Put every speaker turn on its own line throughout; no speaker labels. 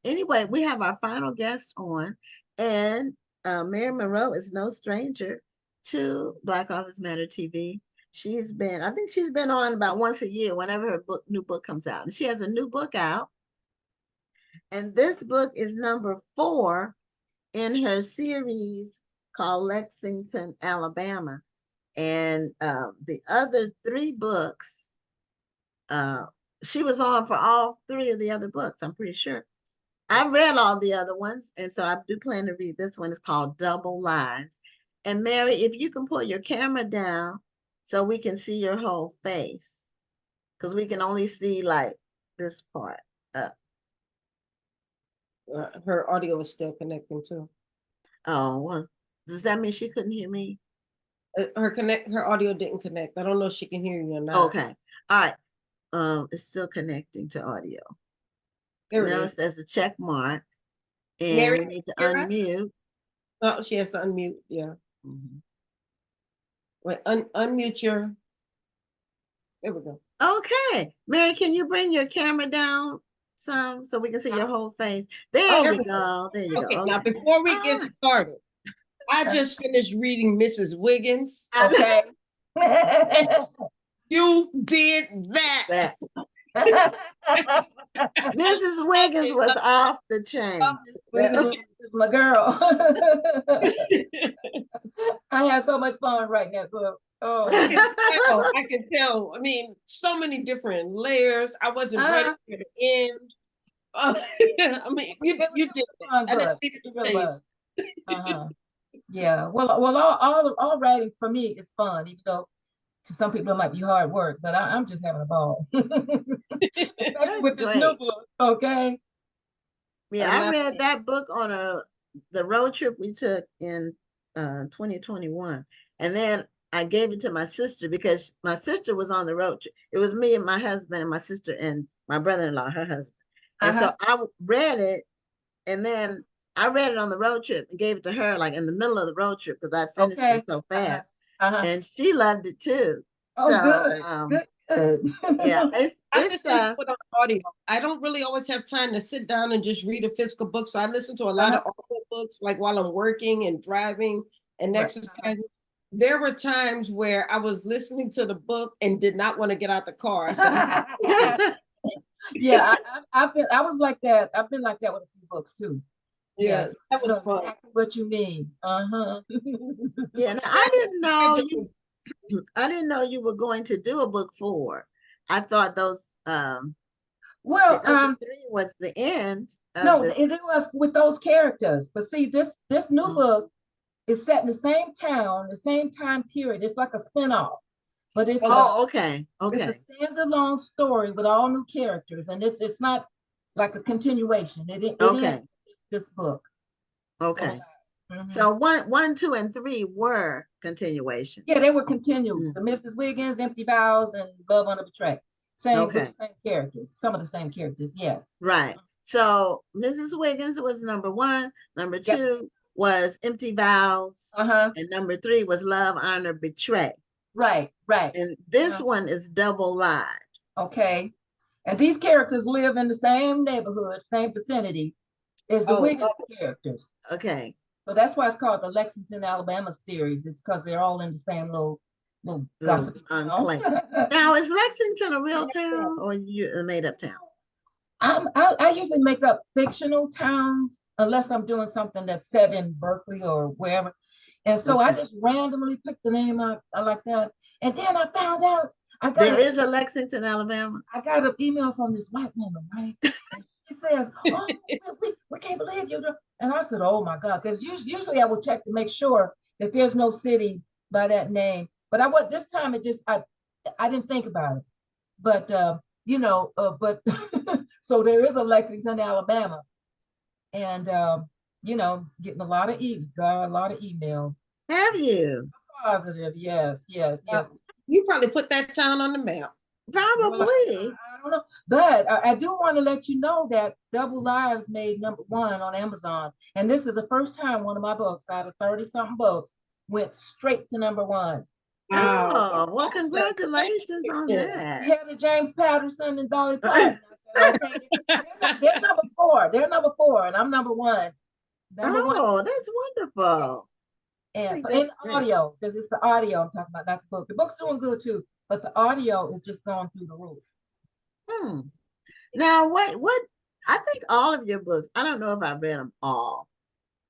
Anyway, we have our final guest on, and Mary Monroe is no stranger to Black Authors Matter TV. I think she's been on about once a year whenever her new book comes out. And she has a new book out, and this book is number 4 in her series called Lexington, Alabama. And the other 3 books, uh, she was on for all 3 of the other books, I'm pretty sure. I read all the other ones, and so I do plan to read this one. It's called Double Lives. And Mary, if you can put your camera down so we can see your whole face, because we can only see like this part up.
Her audio is still connecting too.
Oh, well, does that mean she couldn't hear me?
Her audio didn't connect. I don't know if she can hear you or not.
Okay. All right. It's still connecting to audio.
There
Now
it
it
is.
says a check mark, and
Mary,
we need to unmute.
Oh, she has to unmute. Yeah. Wait, unmute your. There we go.
Okay, Mary, can you bring your camera down some so we can see your whole face? There you go. There you go.
Okay,
Okay.
now before we get started, I just finished reading Mrs. Wiggins.
Okay.
You did that.
Mrs. Wiggins was off the chain.
Wiggins is my girl. I had so much fun writing that book. Oh,
I can tell. I mean, so many different layers. I wasn't ready for the end. I mean, you did that. I didn't need to
really was. Yeah. Well, all writing for me is fun, even though to some people it might be hard work, but I'm just having a ball. Especially with this new book. Okay.
Yeah, I read that book on the road trip we took in 2021, and then I gave it to my sister because my sister was on the road trip. It was me and my husband and my sister and my brother-in-law, her husband. And so I read it, and then I read it on the road trip and gave it to her like in the middle of the road trip because I finished it so fast. And she loved it too.
Oh, so, good.
Yeah,
I listen to it on audio. I don't really always have time to sit down and just read a physical book. So I listen to a lot of audio books, like while I'm working and driving and exercising. There were times where I was listening to the book and did not want to get out the car. I said,
yeah, I was like that. I've been like that with a few books too.
Yes, that was fun.
Exactly what you mean.
Yeah, now, I didn't know you were going to do a book 4. I thought those the other 3 was the end.
No, it was with those characters. But see, this new book is set in the same town, the same time period. It's like a spinoff, but it's
okay.
It's a standalone story with all new characters, and it's not like a continuation. It is this book.
Okay. So 1, 2, and 3 were continuations.
Yeah, they were continued. So Mrs. Wiggins, Empty Vows, and Love Under Betrayal. Same characters. Some of the same characters. Yes.
Right. So Mrs. Wiggins was number 1. Number 2 was Empty Vows. And number 3 was Love, Honor, Betray.
Right.
And this one is Double Lives.
Okay. And these characters live in the same neighborhood, same vicinity as the Wiggins characters.
Okay.
So that's why it's called the Lexington, Alabama series. It's because they're all in the same little gossipy
place. Now, is Lexington a real town or a made-up town?
I usually make up fictional towns unless I'm doing something that's set in Berkeley or wherever. And so I just randomly picked the name out like that. And then I found out
there is a Lexington, Alabama.
I got an email from this white woman, right? And she says, "Oh, we can't believe you." And I said, "Oh my God," because usually I will check to make sure that there's no city by that name. But this time it just I didn't think about it. But but so there is a Lexington, Alabama, and getting a lot of email.
Have you?
Positive, yes.
You probably put that town on the map.
Probably.
Well, I don't know. But I do want to let you know that Double Lives made number 1 on Amazon. And this is the first time one of my books out of 30-something books went straight to number 1.
Oh, well, congratulations on that.
Ahead of James Patterson and Dolly Parton. Okay, they're number four. They're number four, and I'm number one. Number one,
Oh, that's wonderful. I
and
think
in
that's great.
audio, because it's the audio I'm talking about, not the book. The book's doing good too, but the audio is just going through the roof.
Hmm. Now, what? I think all of your books. I don't know if I've read them all.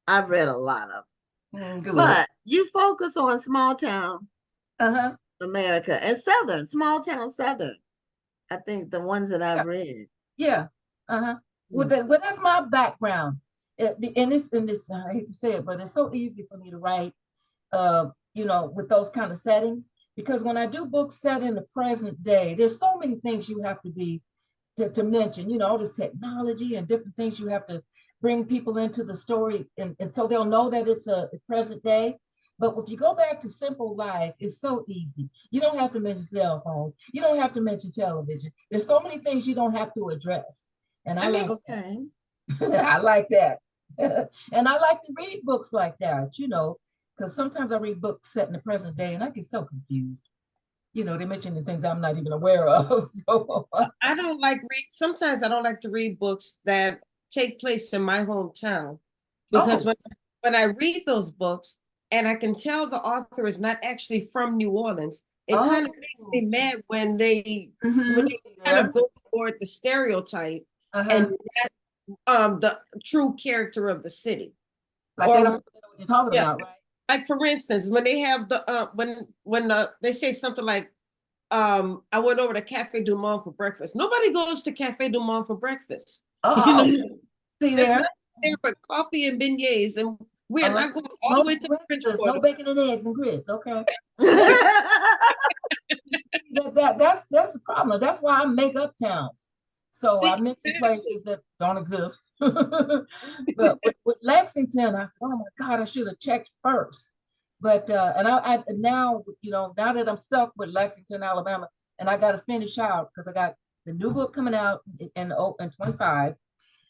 I've read a lot of them,
Good.
but you focus on small town
Uh-huh.
America and Southern, small town Southern. I think the ones that I've
Yeah.
read.
Yeah. Uh-huh. Well,
Mm.
that's my background. And this, I hate to say it, but it's so easy for me to write, with those kind of settings. Because when I do books set in the present day, there's so many things you have to be to mention, all this technology and different things you have to bring people into the story. And so they'll know that it's a present day. But if you go back to simple life, it's so easy. You don't have to mention cell phones. You don't have to mention television. There's so many things you don't have to address. And I
I mean,
like
Okay.
that. I like that. And I like to read books like that, because sometimes I read books set in the present day and I get so confused. They mention the things I'm not even aware of. So
I don't like read. Sometimes I don't like to read books that take place in my hometown because
oh,
when I read those books and I can tell the author is not actually from New Orleans, it kind of makes me
oh.
mad when
Mm-hmm.
they
See
kind
there.
of go toward the stereotype and
Uh-huh.
the true character of the city.
Like they don't
Or
know what you're talking
yeah,
about, right?
like for instance, when they have the they say something like I went over to Cafe Du Monde for breakfast. Nobody goes to Cafe Du Monde for breakfast. You know,
Oh, see
there's
there.
nothing there but coffee and beignets, and we're
All right.
not going all the
No
way to
breakfast, no
Bridgewater.
bacon and eggs and grits. Okay. That's the problem. That's why I make up towns. So I
See,
mention
exactly.
places that don't exist. But with Lexington, I said, oh my God, I should have checked first. But and I now, now that I'm stuck with Lexington, Alabama, and I got to finish out because I got the new book coming out in 25,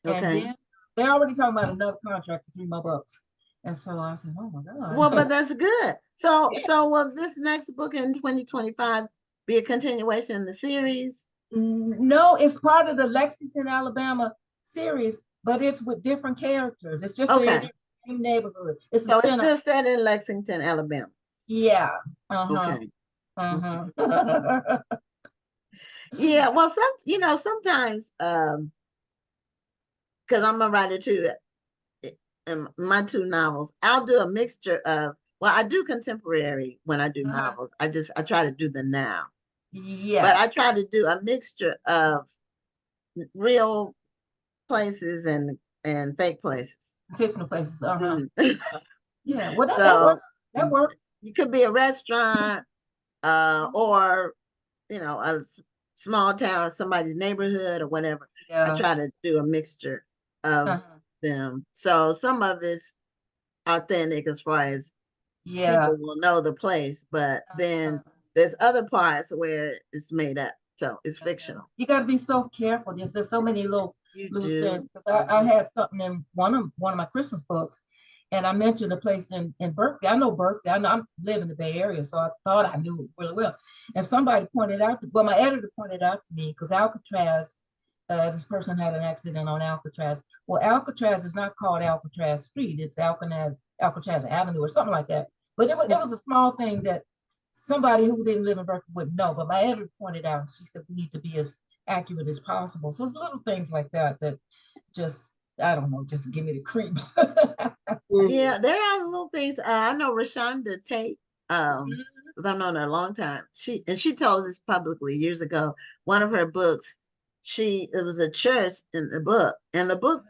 and
Okay.
then they're already talking about another contract for 3 more books. And so I said, oh my
Well, but
God.
that's good. So,
Yeah.
so will this next book in 2025 be a continuation of the series?
No, it's part of the Lexington, Alabama series, but it's with different characters. It's just in
Okay.
the same neighborhood. It's a
So it's
spinoff.
still set in Lexington, Alabama.
Yeah. Uh-huh.
Okay. Okay.
Uh-huh.
Yeah, well, sometimes, because I'm a writer too, in my two novels, I'll do a mixture of, well, I do contemporary when I do
Uh-huh.
novels. I try to do the now, but
Yeah.
I try to do a mixture of real places and fake places.
Fictional places. Uh-huh.
Mhm.
Yeah. Well, that
So
works. That works.
it could be a restaurant, or a small town or somebody's neighborhood or whatever. I
Yeah.
try to do a mixture of
Uh-huh.
them. So some of it's authentic as far as
Yeah.
people will know the place, but then
Uh-huh.
there's other parts where it's made up. So it's
Yeah.
fictional.
You got to be so careful. There's just so many little
You
loose things.
do.
'Cause I had something in one of my Christmas books, and I mentioned a place in Berkeley. I know Berkeley. I know I live in the Bay Area, so I thought I knew it really well. And somebody pointed out, well, my editor pointed out to me because Alcatraz, this person had an accident on Alcatraz. Well, Alcatraz is not called Alcatraz Street. It's Alcatraz Avenue or something like that. But it was a small thing that somebody who didn't live in Berkeley wouldn't know. But my editor pointed out, and she said we need to be as accurate as possible. So it's little things like that that just, I don't know, just give me the creeps.
Mhm.
Yeah, there are little things. I know Rashonda Tate. Um, 'Cause I've known her a long time. She told us publicly years ago. One of her books, it was a church in the book, and the book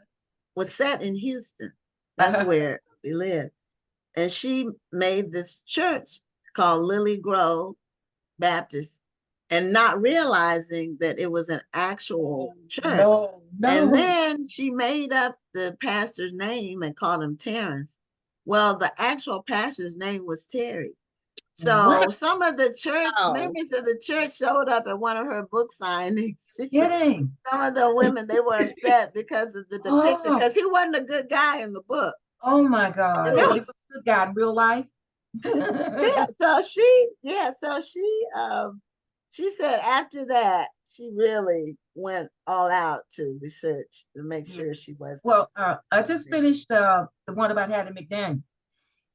was set in Houston. That's
Uh-huh.
where we live. And she made this church called Lily Grove Baptist, and not realizing that it was an actual
Oh,
church.
no,
And
no.
then she made up the pastor's name and called him Terrence. Well, the actual pastor's name was Terry.
What?
So some of the church
Wow.
members of the church showed up at one of her book signings. She said
Kidding.
some of the women, they were upset because of the depiction,
Oh,
because he wasn't a good guy in the book.
oh my
And
God.
it
But he
was
was a good guy in real life.
yeah, so she she said after that, she really went all out to research to make
Yeah.
sure she wasn't.
Well, I just finished the one about Hattie McDaniel,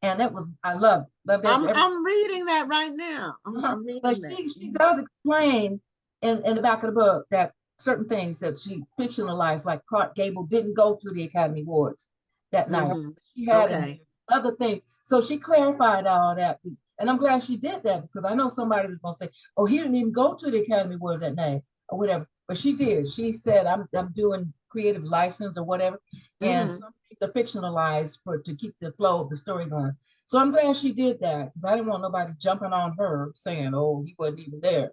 and that was I loved that.
I'm reading that right now.
Uh-huh.
I'm
But
reading that.
she does explain in the back of the book that certain things that she fictionalized, like Clark Gable didn't go to the Academy Awards that night.
Hmm.
She had in
Okay.
there other things. So she clarified all that. And I'm glad she did that because I know somebody was gonna say, oh, he didn't even go to the Academy Awards that night or whatever. But she did. She said, I'm doing creative license or whatever. And
Hmm.
some things are fictionalized for to keep the flow of the story going. So I'm glad she did that because I didn't want nobody jumping on her saying, "Oh, he wasn't even there,"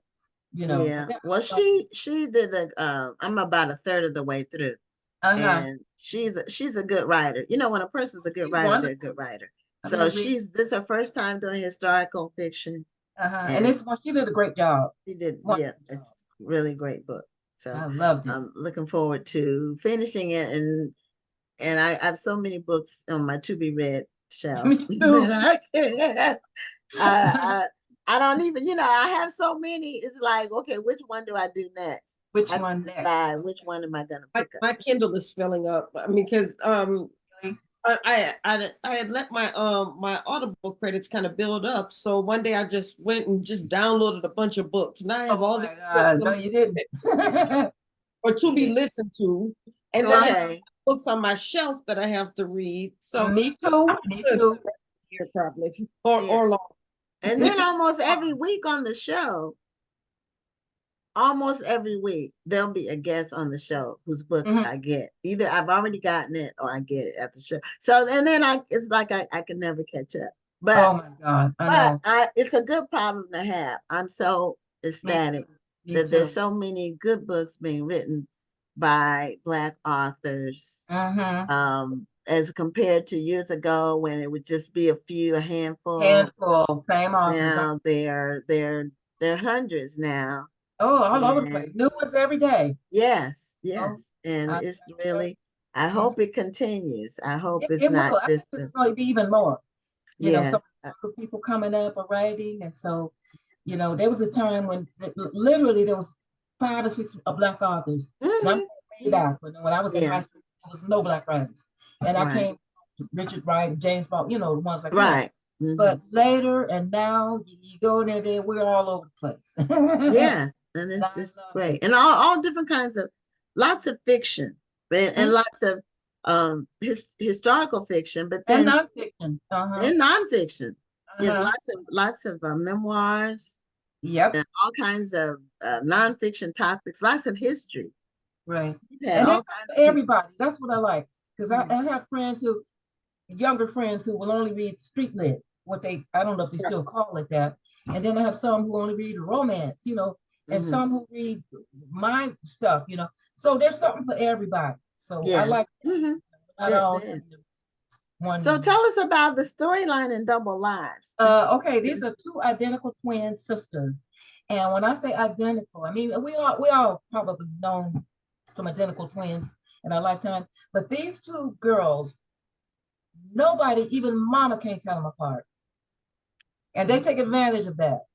you know.
Yeah.
But that,
Well, she did a. I'm about a third of the way through,
uh-huh.
and she's a good writer. You know, when a person's a good
She's
writer, they're a
wonderful.
good writer.
I
So
mean, read,
this is her first time doing historical fiction,
and
and
it's well, she did a great job.
she did. Yeah,
Wonderful job.
it's really great book. So
I loved it.
I'm looking forward to finishing it, and I have so many books on my to be read shelf
Me
that
too.
I can. I, I don't even, I have so many. It's like, okay, which one do I do next? I
Which
have to
one next?
decide which one am I going to
My,
pick up.
my Kindle is filling up. I mean, because
Really?
I had let my Audible credits kind of build up. So one day I just went and just downloaded a bunch of books. Now I have
Oh
all
my
these books
God! No, you didn't.
or to be
Yeah.
listened to, and then I
Uh-huh.
have
Okay.
books on my shelf that I have to read. So
Me too.
I'm
Me
good
too.
for a year probably
Yeah.
or long.
And then almost every week on the show, almost every week, there'll be a guest on the show whose book
Mhm.
I get. Either I've already gotten it or I get it at the show. So, and then it's like I can never catch up. But
Oh my God! I
But
know.
it's a good problem to have. I'm so
Me
ecstatic
too. Me
that there's
too.
so many good books being written by Black authors,
Mm-hmm.
as compared to years ago when it would just be a handful.
Handful, same authors.
Now they're hundreds now,
Oh, all over the place.
and
New ones every day.
yes,
Oh,
yes, and
I,
it's really. I
mhm.
hope it continues. I hope it's
It
not
will. I think
just
it's going to be even more. You know,
yes,
some people coming up or writing, and so, there was a time when literally there was 5 or 6 Black authors, and I'm
mhm,
way back when I was in high
yeah,
school, there was no Black writers, and I
right,
came to Richard Wright and James Baldwin, the ones like that.
right.
But
Mhm.
later and now, you go in there, we're all over the place,
Yes, and
and I
it's just
love it.
great, and all different kinds of, lots of fiction, and
Mhm.
lots of historical fiction, but
And
then
nonfiction. Uh-huh.
and nonfiction. Yes,
Uh-huh.
lots of memoirs
Yep.
and all kinds of nonfiction topics, lots of history.
Right.
We've had
And there's
all
stuff
kinds
for
of history.
everybody. That's what I like. Because I,
Mhm.
I have friends younger friends who will only read street lit, I don't know if they
Right.
still call it that. And then I have some who only read romance, and
Mhm.
some who read my stuff. So there's something for everybody. So I
Yeah.
like that.
Hmm.
Not all
There. So
one.
tell us about the storyline in Double Lives.
Okay, these are two identical twin sisters. And when I say identical, I mean we all probably known some identical twins in our lifetime, but these two girls, nobody, even mama can't tell them apart. And they take advantage of that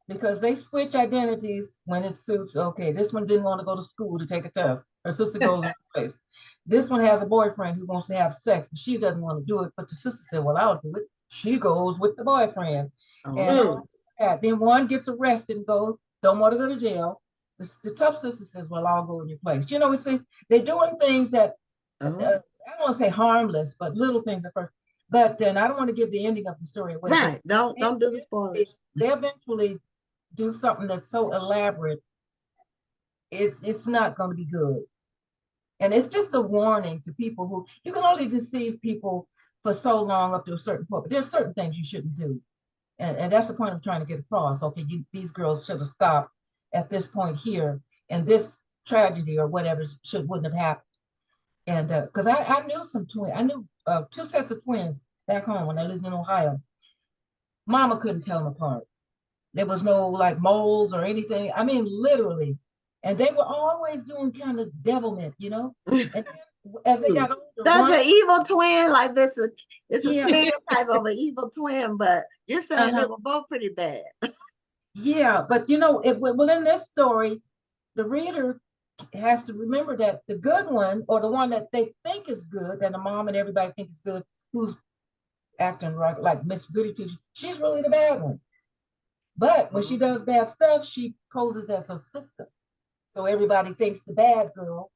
because they switch identities when it suits. Okay, this one didn't want to go to school to take a test. Her sister goes in place. This one has a boyfriend who wants to have sex, but she doesn't want to do it. But the sister said, well, I'll do it. She goes with the boyfriend. And
Oh.
Mm.
all that. Then one gets arrested and goes, don't want to go to jail. The tough sister says, well, I'll go in your place. They're doing things that,
Oh.
I don't want to say harmless, but little things at first. But then I don't want to give the ending of the story away, but
Right. Don't
they
don't do the
eventually,
spoilers.
they eventually do something that's so elaborate, it's not going to be good. And it's just a warning to people who you can only deceive people for so long up to a certain point. But there's certain things you shouldn't do. And that's the point I'm trying to get across. Okay, these girls should have stopped at this point here, and this tragedy or whatever wouldn't have happened. And because I knew I knew 2 sets of twins back home when I lived in Ohio. Mama couldn't tell them apart. There was no like moles or anything. I mean, literally. And they were always doing kind of devilment. And then as they
Mm.
got older,
That's
one,
an evil twin, like this. It's a
yeah,
stereotype of an evil twin, but you're saying they
uh-huh.
were both pretty bad.
Yeah, but well, in this story, the reader has to remember that the good one, or the one that they think is good, that the mom and everybody think is good, who's acting right like Miss Goody Two, she's really the bad one. But when she does bad stuff, she poses as her sister. So everybody thinks the bad girl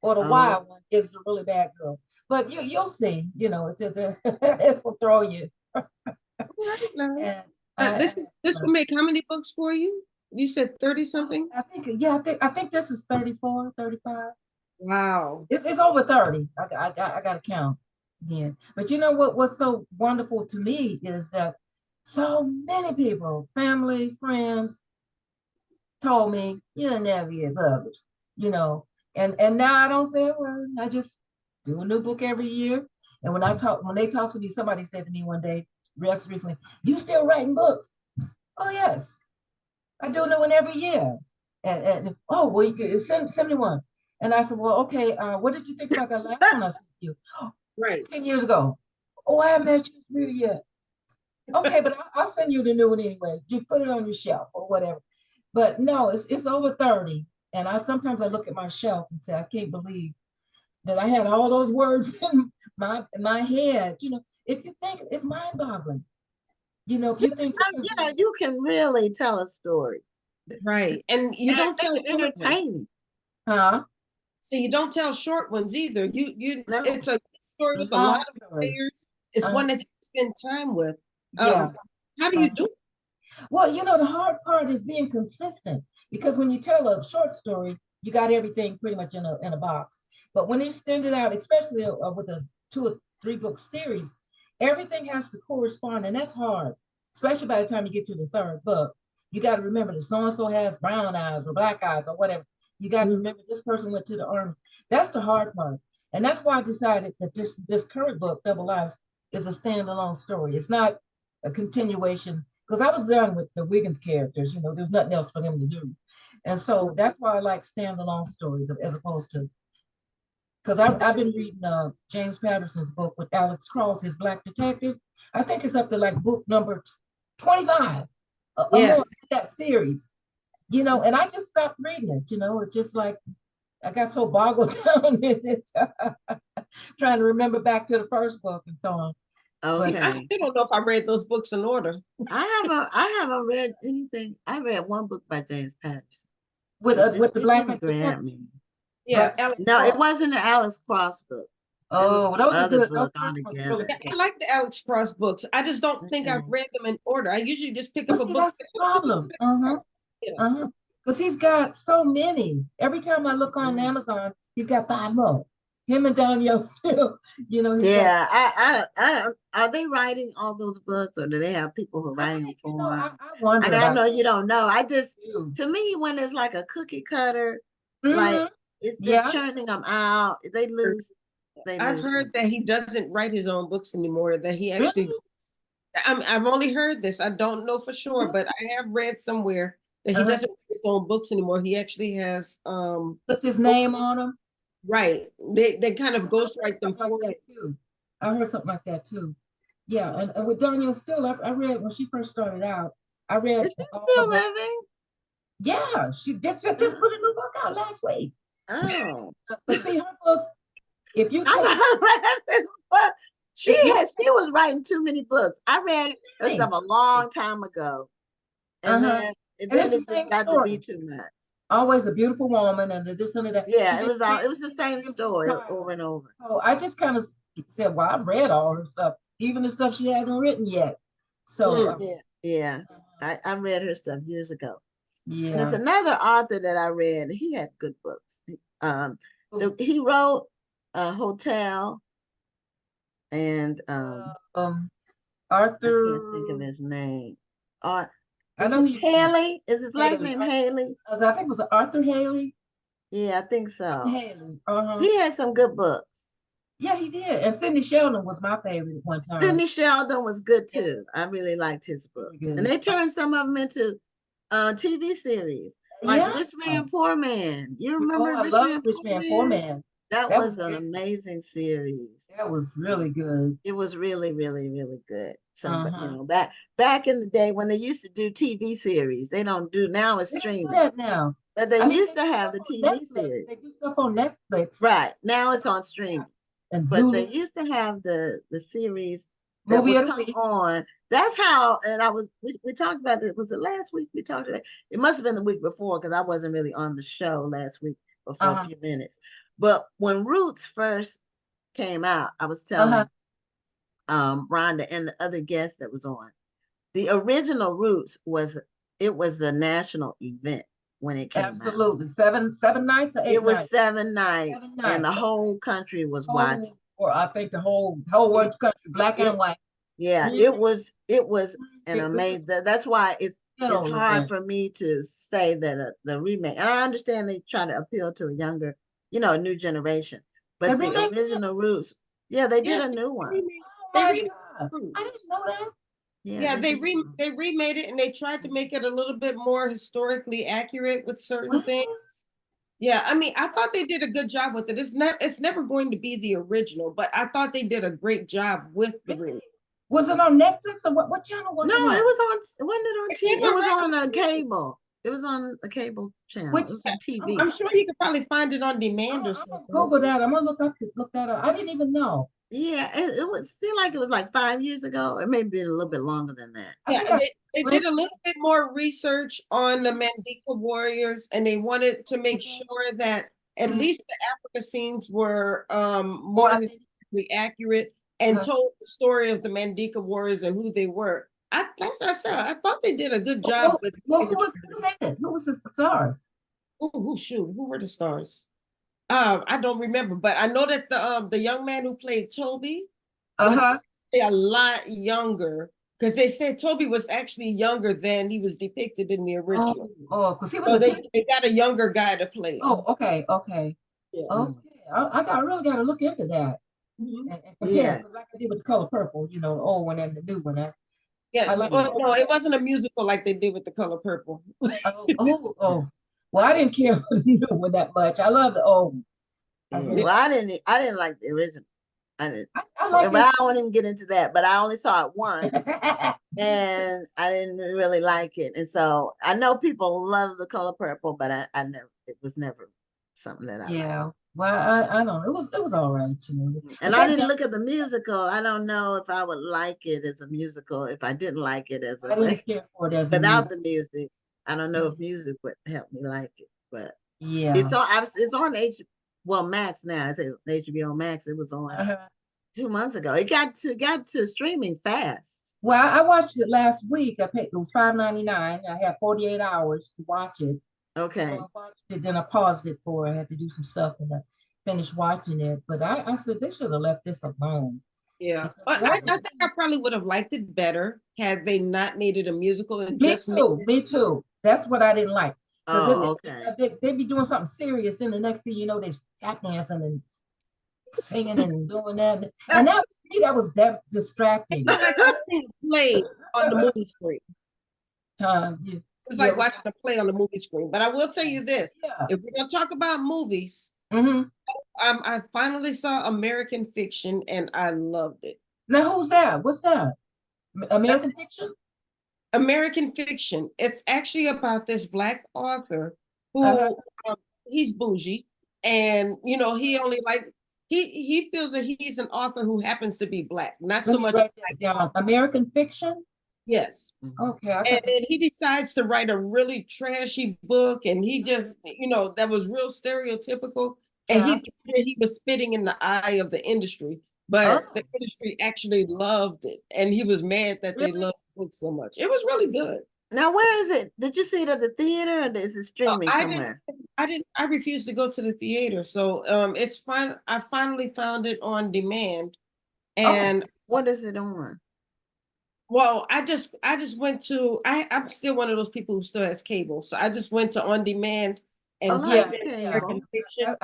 or the
Oh,
wild one is the really bad girl. But you'll see, it will throw you.
Right now.
And I,
This will make how many books for you? You said 30 something?
I think, yeah, I think this is 34, 35.
Wow.
It's over 30. I got to count again. But you know what's so wonderful to me is that so many people, family, friends, told me you'll never get published, you know. And now I don't say a word. I just do a new book every year. And when they talk to me, somebody said to me one day, just recently, "You still writing books?" Oh yes, I do a new one every year. And oh well, you can send me one. And I said, well, okay. What did you think about that last one I sent you
Right.
10 years ago? Oh, I haven't had a chance to read it yet. Okay, but I'll send you the new one anyway. You put it on your shelf or whatever. But no, it's over 30. And I sometimes I look at my shelf and say, I can't believe that I had all those words in my head. If you think it's mind-boggling. If you think there could be,
you can really tell a story.
Right. And you
And
don't
make
tell
it
short ones.
entertaining.
huh?
So you don't tell short ones either.
No,
It's a good story with a lot
Long
of
stories.
layers. It's
Uh,
one that you spend time with.
yeah.
How do
Uh,
you do it?
well, the hard part is being consistent because when you tell a short story, you got everything pretty much in a box. But when you extend it out, especially with a 2 or 3 book series, everything has to correspond, and that's hard, especially by the time you get to the third book. You got to remember that so and so has brown eyes or black eyes or whatever. You got to remember this person went to the army. That's the hard part, and that's why I decided that this current book, Double Lives, is a standalone story. It's not a continuation because I was done with the Wiggins characters. There's nothing else for them to do, and so that's why I like standalone stories as opposed to because I've been reading James Patterson's book with Alex Cross, his Black Detective. I think it's up to like book number 25 or more
Yes.
in that series. And I just stopped reading it. It's just like I got so boggled down in it, trying to remember back to the first book and so on. But
I
okay.
still don't know if I read those books in order.
I haven't read anything. I read one book by James Patterson.
with
It
uh,
just
with the
it
Black
didn't
Detective,
grab me.
Yeah,
Black
Alex
No, it
Cross.
wasn't the Alice Cross book. It was
Oh,
the
those are
other
good. Those
book
first ones are really
Yeah,
altogether.
I
good.
like the Alex Cross books. I just don't think I've
Okay.
read them in order. I usually just pick
But
up a
see,
book.
that's the
This is
problem. Uh-huh.
Alex Cross. Yeah.
Uh-huh. Because he's got so many. Every time I look on
Mm.
Amazon, he's got 5 more. Him and Danielle still, he's got.
Yeah, are they writing all those books, or do they have people who are writing them for
I,
them?
I wonder
I
about
know you
that
don't know.
too.
To me, when it's like a cookie cutter, like
Mm-hmm.
it's just
Yeah.
churning them out, they
I've
lose
heard
me.
that he doesn't write his own books anymore, that he actually,
Really?
I've only heard this. I don't know for sure,
Mhm.
but I have read somewhere that he
Uh-huh.
doesn't write his own books anymore. He actually has,
Puts his
ghost-
name on them.
right. They kind of
I heard
ghostwrite them
something like
for him.
that too. I heard something like that too. Yeah, and with Danielle Still, I read when she first started out. I read
Is she
all
still
of her.
living?
Yeah, she just
Oh,
put a new book out last week.
oh.
But see, her books, if you
I'm
take,
laughing, but
if you
she was writing too many books. I read her
right,
stuff a long time ago, and
uh-huh,
then
and it's the
it just
same
got to be
story.
too much.
Always a beautiful woman, and this and that. She
Yeah,
just
it was the
she just
same
gives you a
story over
title.
and over.
So I just kind of said, well, I've read all her stuff, even the stuff she hasn't written yet. So
Mm.
Yeah, yeah. I read her stuff years ago. And it's
yeah.
another author that I read. He had good books. Um,
Oh,
he wrote a Hotel, and I can't think of
Arthur,
his name. Or
I
is
know
it
he
Haley? Is his last
Haley.
name Haley?
I think it was Arthur Haley.
Yeah, I think so.
Haley. Uh-huh.
He had some good books.
Yeah, he did. And Sidney Sheldon was my favorite at one time.
Sidney Sheldon was good
Yeah,
too. I really liked his
very
books. And
good.
they turned some of them into TV series, like
Yeah.
Rich Man, Poor Man. You
Oh,
remember
I
Rich
love
Man,
Rich
Poor
Man, Poor
Man?
Man.
That
That was
was an
very,
amazing series.
that was really good.
It was really, really, really good. Some, back in the day when they used to do TV series, they don't do now. It's
They don't do
streaming,
that now.
but they
I mean,
used
they
to
do
have
stuff
the
on
TV
Netflix.
series.
They do stuff on Netflix
Right now, it's on streaming.
and
But they
Zulu.
used to have the series that
Movie
would
of the
come
week.
on. That's how, and we talked about it. Was it last week we talked about it? It must have been the week before because I wasn't really on the show last week but for a
Uh-huh.
few minutes. But when Roots first came out, I was
Uh-huh.
telling Rhonda and the other guest that was on, the original Roots was a national event when it came out.
Absolutely. Seven nights or
It
eight
was
nights?
7 nights,
Seven
and the
nights. Okay.
whole country was watching.
Whole, or I think the whole
It,
world country, black and
it,
white.
yeah,
Mhm.
it was an
It was
amazing. That's why
an
it's
old
hard
event.
for me to say that the remake. And I understand they try to appeal to a younger, new generation.
They
But the
remade it?
original Roots, yeah, they did
Yeah,
a new one.
Oh
they
my
remade
God. I didn't
Roots.
know that.
Yeah,
Yeah,
they did.
they remade it and they tried to make it a little bit more historically accurate with certain
What?
things. Yeah, I mean, I thought they did a good job with it. It's never going to be the original, but I thought they did a great job with the
Really?
remake.
Was it on Netflix or what channel
No,
was it
it
on?
was on. Wasn't it on
It came
TV? It
on
was on
regular
a
TV.
cable. It was on a cable channel.
Which
It was on
I'm
TV.
I'm sure you could probably find it on demand or
I'm gonna
something.
Google that. I'm gonna look that up. I didn't even know.
Yeah, it would seem like it was like 5 years ago. It may be a little bit longer than that.
I
Yeah,
think I
they did a little bit more research on the Mandinka warriors, and they wanted to make sure that at least the Africa scenes were
more
more
authentic.
historically accurate and told the story of the Mandinka warriors and who they were. As I said, I thought they did a good job with
Well,
giving
who was in it? Who was the stars?
who were the stars? I don't remember, but I know that the young man who played Toby was
Uh-huh.
a lot younger because they said Toby was actually younger than he was depicted in the original.
Because he was
So
a teen.
they got a younger guy to play it.
Oh, okay, okay,
Yeah.
okay. I really got to look into that
Mhm.
and compare,
Yeah.
'cause like I did with the Color Purple, the old one and the new one.
Yeah.
I like
Oh,
both
no,
of
it
them.
wasn't a musical like they did with The Color Purple.
Oh. Well, I didn't care for the new one that much. I love the old one. I
Yeah.
really,
Well, I didn't like the original. I didn't.
I like
But
this.
I won't even get into that. But I only saw it once, and I didn't really like it. And so I know people love The Color Purple, but I never. It was never something that I liked.
Yeah. Well, I don't know. It was all right.
And
But
I
that
didn't
does,
look at the musical. I don't know if I would like it as a musical if I didn't like it as
I
a
didn't care for it as a
without
music.
the music. I don't know if music would help me like it, but
Yeah.
it's on Max now. It says HBO Max. It was on
Uh-huh.
2 months ago. It got to streaming fast.
Well, I watched it last week. I paid it was $5.99. I had 48 hours to watch it. So
Okay.
I watched it, then I paused it for I had to do some stuff and I finished watching it. But I said they should have left this alone.
Yeah.
Because
But
why
I think I probably would have liked it better had they not made it a musical and
me
just made
too, me too. That's what I didn't like. Because
Oh, okay.
they be doing something serious, and the next thing you know, they're tap dancing and singing and doing that. And that was me, that was
it
distracting.
felt like watching a play on the movie screen.
Yeah,
It's
yeah,
like watching a play on the movie screen. But I will tell you this,
yeah.
if we're gonna talk about movies,
Hmm.
I finally saw American Fiction and I loved it.
Now who's that? What's that?
That-
American Fiction?
American Fiction. It's actually about this Black author
Uh-huh.
who he's bougie, and he only he feels that he's an author who happens to be Black, not
Let
so
me
much a
write
Black
that down.
author.
American Fiction?
Yes.
Okay, I
And
got to.
then he decides to write a really trashy book, and he just, that was real stereotypical. And he
Yeah.
thought that he was spitting in the eye of the industry, but
Oh,
the industry actually loved it, and he was mad that they
really?
loved the book so much. It was really good.
Now, where is it? Did you see it at the theater or is it streaming
I didn't,
somewhere?
I refused to go to the theater, so it's fine. I finally found it on demand,
Oh,
and
What is it on?
well, I just went to I'm still one of those people who still has cable. So I just went to on demand and
Oh, I
typed
yeah,
have
in
yeah.
American
cable.
Fiction.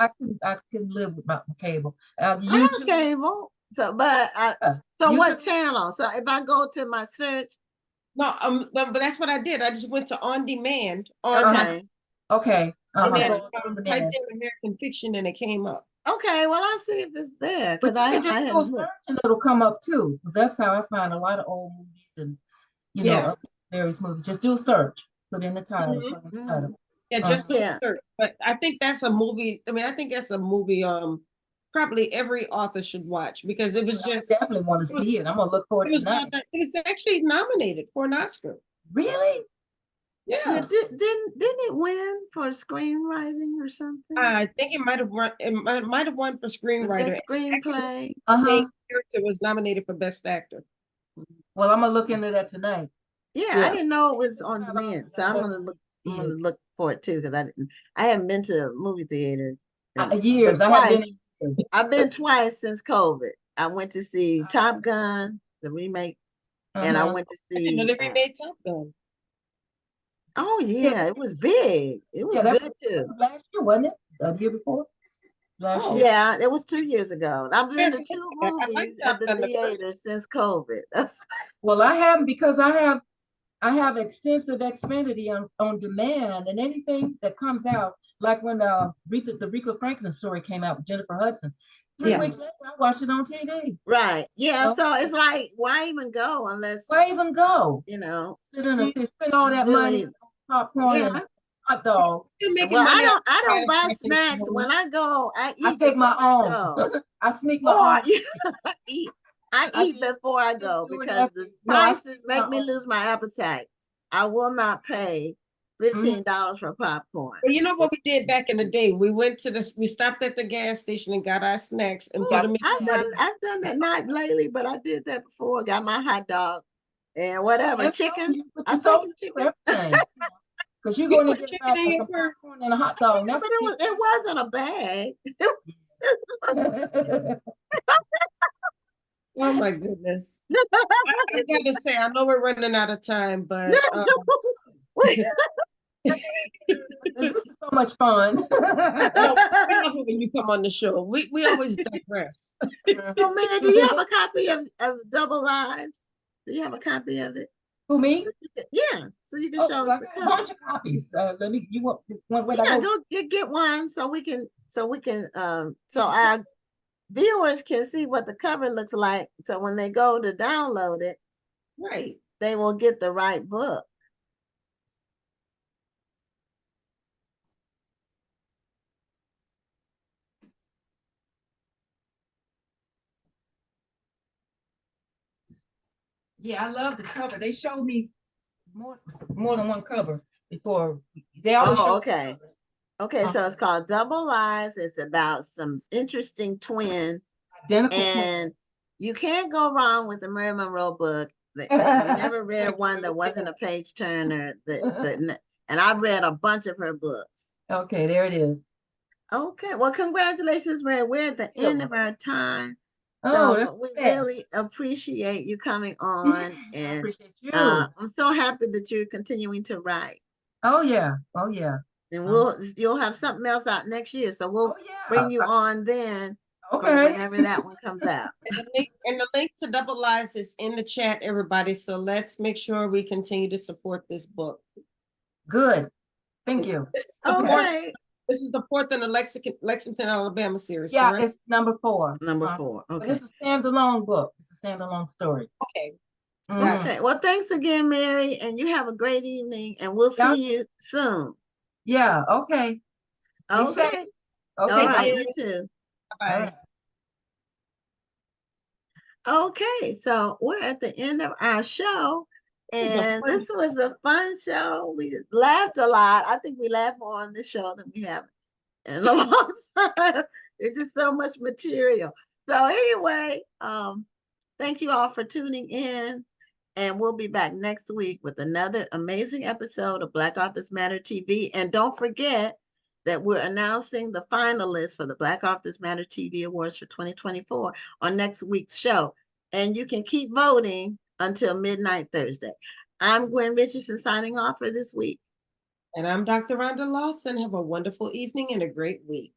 I can live without my cable.
I have
YouTube.
cable. So what
YouTube.
channel? So if I go to my search,
No, but that's what I did. I just went to on demand on my
Uh-huh.
okay.
and
Okay.
then
Go on
typed
demand.
in American Fiction and it came up.
Okay, well, I'll see if it's there
But
because
you can
I
just do a
hadn't
search
looked.
and it'll come up too. Because that's how I find a lot of old movies and
Yeah.
various movies. Just do a search, put in the title,
Mhm.
plug in the
Mm,
title.
Yeah,
Uh-huh.
just do
yeah.
search. But I think that's a movie. I mean, I think that's a movie probably every author should watch because it was
I
just
definitely want to
it was
see it. I'm gonna look for
it
it
was well
tonight.
done. It's actually nominated for an Oscar.
Really?
Yeah,
Yeah.
didn't it win for screenwriting or something?
I think it might have won might have won for
The
screenwriter.
best
Actually,
screenplay.
the main
Uh-huh.
character was nominated for best actor.
Well, I'm gonna look into that tonight.
Yeah, I
Yeah.
didn't know it was
It's
on
not on,
demand,
but
so
I
I'm gonna
definitely
look. I'm
see
gonna
it.
look for it too because I haven't been to a movie theater, but
Years. I haven't
twice.
been in years.
I've been twice since COVID. I went to see Top Gun, the remake, and I
Uh-huh.
went to
I didn't know
see.
they remade Top Gun.
Oh
Yeah,
yeah, it was big. It
yeah,
was
that
good
was, that
too.
was last year, wasn't it? The year before? Last
Oh,
year?
Yeah, it was 2 years ago. I've
yeah,
been to two
I like
movies at
Top
the
Gun the first.
theater since COVID. That's
Well, I haven't because I have extensive Xfinity on demand, and anything that comes out, like when the Rita Franklin story came out with Jennifer Hudson, three
Yeah.
weeks later I watched it on TV.
right. Yeah,
So
so it's like, why even go unless
why even go?
you know
Sit in a
Mhm.
theater, spend all
it's
that money
really.
on popcorn
Yeah.
and hot dogs.
Still making
Well,
money out of
I don't
fast
buy
watching
snacks
movies.
when I go. I
I
eat
take my
before I
own.
go,
I sneak my
or
own.
eat. I
I
eat
just
before I
just
go
do it
because
after.
the
No, I
prices
sneak my
make me
own.
lose my appetite. I will not pay
Mhm.
$15 for popcorn.
But you know what we did back in the day? We stopped at the gas station and got our snacks and put
Got
them
the
in
snack.
somebody.
I've done that not lately, but I did that before. Got my hot dog and whatever
And so
chicken.
you put
I
your
take
social
the chicken.
everything. Because you're
You
going to
put
get
chicken in your
some
purse.
popcorn and a hot dog. And
Yeah,
that's
but
a big
it wasn't a bag.
deal.
Oh my goodness. I gotta say, I know we're running out of time, but
This is so much fun.
no, we love it when you come on the show. We always digress.
So, Mary, do you have a copy of Double Lives? Do you have a copy of it?
Who, me?
Yeah, so you can
Oh,
show
well,
us
I
the
got a
cover.
bunch of copies. You want where I
Yeah,
go?
go get one so our viewers can see what the cover looks like. So when they go to download it,
Right.
they will get the right book.
Yeah, I love the cover. They showed me more than one cover before. They always
Oh,
show
okay.
covers.
Okay, so it's called Double Lives. It's about some interesting twins,
Identical twins.
and you can't go wrong with the Mary Monroe book. If you never read one that wasn't a page turner, and I've read a bunch of her books.
Okay, there it is.
Okay, well, congratulations, Mary. We're at the end
Ew.
of our time.
Oh,
So,
that's
but we
bad.
really appreciate you coming
I
on, and
appreciate you.
I'm so happy that you're continuing to write.
Oh yeah. Oh yeah.
And
Um,
you'll have something else out next year, so we'll
oh yeah.
bring you on then for
Okay.
whenever that one comes out.
And the link to Double Lives is in the chat, everybody. So let's make sure we continue to support this book.
Good. Thank you.
This is the fourth.
Okay,
This is the fourth in the Lexington, Alabama series,
Yeah,
correct?
it's number 4.
number 4.
But
Okay.
it's a standalone book. It's a standalone story.
Okay. Got
Mhm.
Okay. Well, thanks again, Mary, and you have a great evening, and we'll
Yeah.
see you soon.
Yeah. Okay. Be safe.
Okay. All
Okay.
Thank
Bye.
right.
you.
You too.
All
Bye.
right.
Okay. So we're at the end of our show,
It was a
and
fun.
this was a fun show. We laughed a lot. I think we laughed more on this show than we have in a long time. It's just so much material. So anyway, thank you all for tuning in. And we'll be back next week with another amazing episode of Black Authors Matter TV. And don't forget that we're announcing the finalists for the Black Authors Matter TV Awards for 2024 on next week's show. And you can keep voting until midnight Thursday. I'm Gwen Richardson signing off for this week.
And I'm Dr. Rhonda Lawson. Have a wonderful evening and a great week.